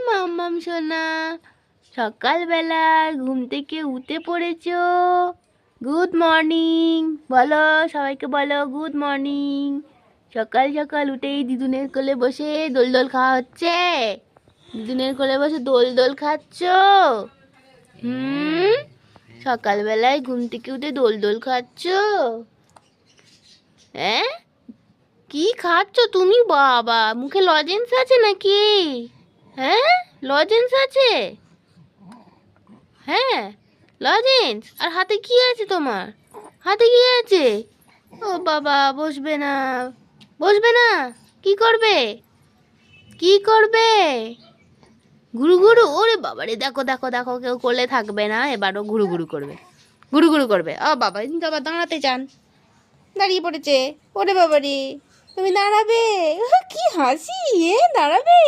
মাম্মাম সোনা, সকালবেলা ঘুম থেকে উঠে পড়েছো? গুড মর্নিং বলো, সবাইকে বলো গুড মর্নিং। সকাল সকাল উঠেই দিদুনের কোলে বসে দোল দোল খাওয়া হচ্ছে। দিদুনের কোলে বসে দোল দোল খাচ্ছ? হুম, সকালবেলায় ঘুম থেকে উঠে দোল দোল খাচ্ছ? হ্যাঁ, কি খাচ্ছ তুমি? বাবা, মুখে লজেন্স আছে নাকি? হ্যাঁ, লজেন্স আছে? হ্যাঁ, লজেন্স। আর হাতে কি আছে তোমার? হাতে কি আছে? ও বাবা, বসবে না, বসবে না? কি করবে? কি করবে? ঘুরু ঘুরু? ওরে বাবারে, দেখো দেখো দেখো, কেউ কোলে থাকবে না, এবারও ঘুরু ঘুরু করবে, ঘুরু ঘুরু করবে। ও বাবা, কিন্তু আবার দাঁড়াতে চান, দাঁড়িয়ে পড়েছে। ওরে বাবারে, তুমি দাঁড়াবে? কি হাসি! দাঁড়াবে?